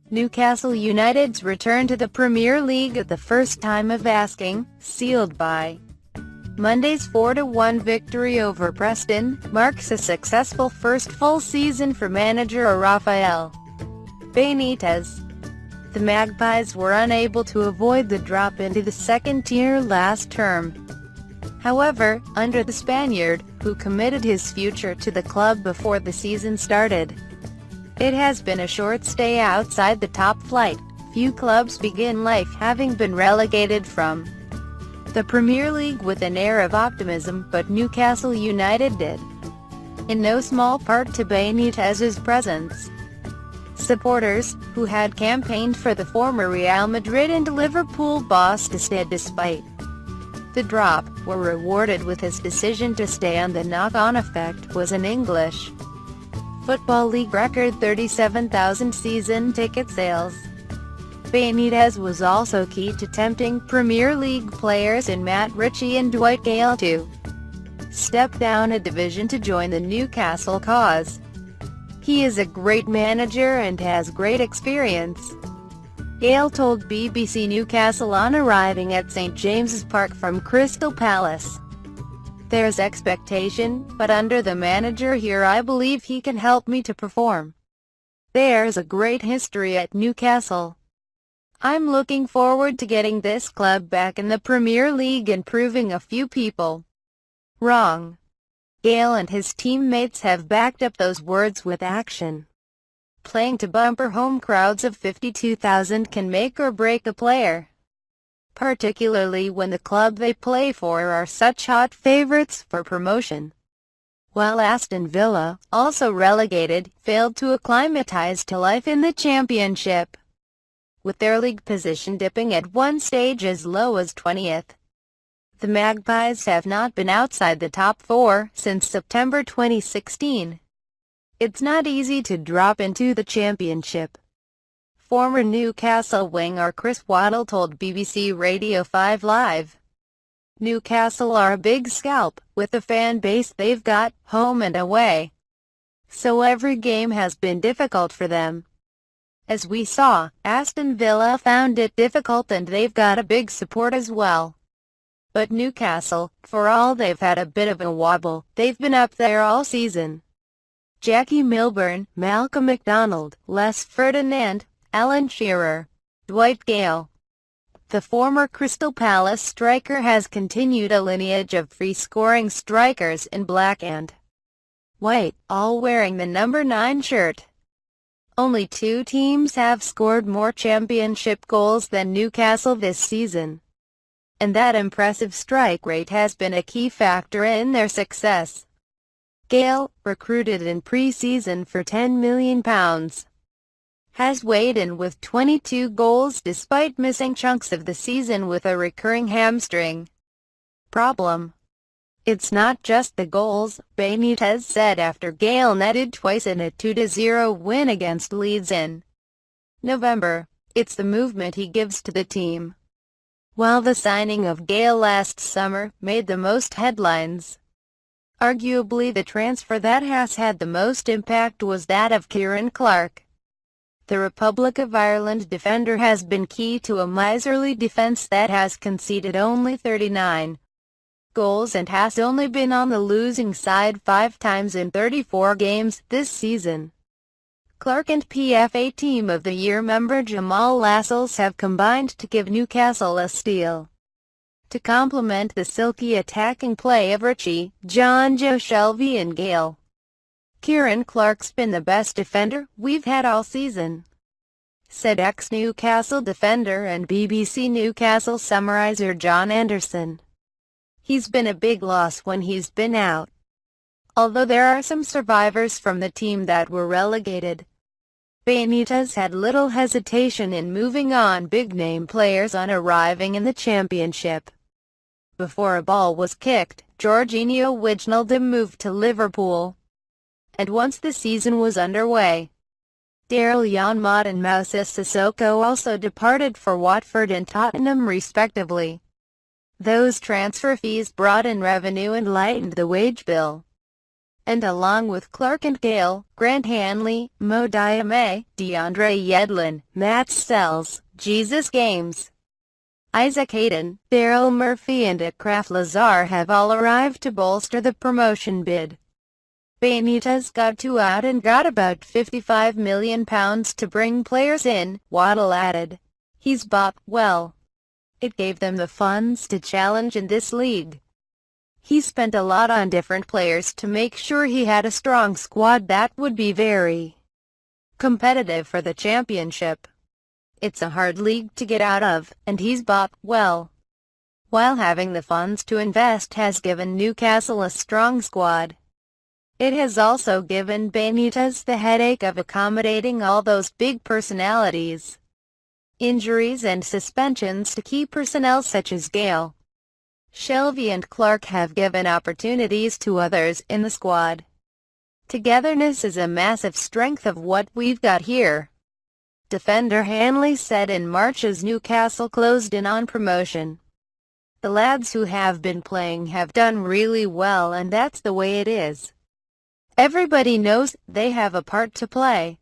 Newcastle United's return to the Premier League at the first time of asking, sealed by Monday's 4-1 victory over Preston, marks a successful first full season for manager Rafael Benitez. The Magpies were unable to avoid the drop into the second tier last term. However, under the Spaniard, who committed his future to the club before the season started, it has been a short stay outside the top flight. Few clubs begin life having been relegated from the Premier League with an air of optimism, but Newcastle United did, in no small part to Benitez's presence. Supporters, who had campaigned for the former Real Madrid and Liverpool boss to stay despite the drop, were rewarded with his decision to stay, and the knock-on effect was an English Football League record 37,000 season ticket sales. Benitez was also key to tempting Premier League players in Matt Ritchie and Dwight Gale to step down a division to join the Newcastle cause. He is a great manager and has great experience, Gale told BBC Newcastle on arriving at St James's Park from Crystal Palace. There's expectation, but under the manager here I believe he can help me to perform. There's a great history at Newcastle. I'm looking forward to getting this club back in the Premier League and proving a few people wrong. Gale and his teammates have backed up those words with action. Playing to bumper home crowds of 52,000 can make or break a player, particularly when the club they play for are such hot favourites for promotion. While Aston Villa, also relegated, failed to acclimatise to life in the Championship, with their league position dipping at one stage as low as 20th. The Magpies have not been outside the top four since September 2016. It's not easy to drop into the Championship. Former Newcastle winger Chris Waddle told BBC Radio 5 Live. Newcastle are a big scalp, with the fan base they've got, home and away. So every game has been difficult for them. As we saw, Aston Villa found it difficult and they've got a big support as well. But Newcastle, for all they've had a bit of a wobble, they've been up there all season. Jackie Milburn, Malcolm MacDonald, Les Ferdinand, Alan Shearer, Dwight Gale. The former Crystal Palace striker has continued a lineage of free-scoring strikers in black and white, all wearing the number 9 shirt. Only 2 teams have scored more championship goals than Newcastle this season, and that impressive strike rate has been a key factor in their success. Gale, recruited in pre-season for £10 million, has weighed in with 22 goals despite missing chunks of the season with a recurring hamstring problem. It's not just the goals, Benitez said after Gale netted twice in a 2-0 win against Leeds in November. It's the movement he gives to the team. While the signing of Gale last summer made the most headlines, arguably the transfer that has had the most impact was that of Kieran Clark. The Republic of Ireland defender has been key to a miserly defence that has conceded only 39 goals and has only been on the losing side 5 times in 34 games this season. Clark and PFA Team of the Year member Jamal Lascelles have combined to give Newcastle a steal. To complement the silky attacking play of Ritchie, Joe Shelvey and Gale, Kieran Clark's been the best defender we've had all season, said ex-Newcastle defender and BBC Newcastle summariser John Anderson. He's been a big loss when he's been out, although there are some survivors from the team that were relegated. Benitez had little hesitation in moving on big-name players on arriving in the Championship. Before a ball was kicked, Georginio Wijnaldum moved to Liverpool, and once the season was underway, Daryl Janmaat and Moussa Sissoko also departed for Watford and Tottenham respectively. Those transfer fees brought in revenue and lightened the wage bill. and along with Clark and Gale, Grant Hanley, Mo Diame, DeAndre Yedlin, Matt Sells, Jesus Games, Isaac Hayden, Daryl Murphy and Akraf Lazar have all arrived to bolster the promotion bid. Benitez got two out and got about £55 million to bring players in, Waddle added. He's bought well. It gave them the funds to challenge in this league. He spent a lot on different players to make sure he had a strong squad that would be very competitive for the championship. It's a hard league to get out of, and he's bought well. While having the funds to invest has given Newcastle a strong squad, it has also given Benitez the headache of accommodating all those big personalities, injuries and suspensions to key personnel such as Gale, Shelvey and Clark have given opportunities to others in the squad. Togetherness is a massive strength of what we've got here, defender Hanley said in March as Newcastle closed in on promotion. The lads who have been playing have done really well, and that's the way it is. Everybody knows they have a part to play,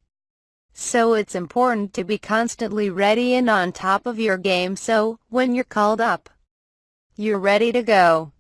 so it's important to be constantly ready and on top of your game so, when you're called up, you're ready to go.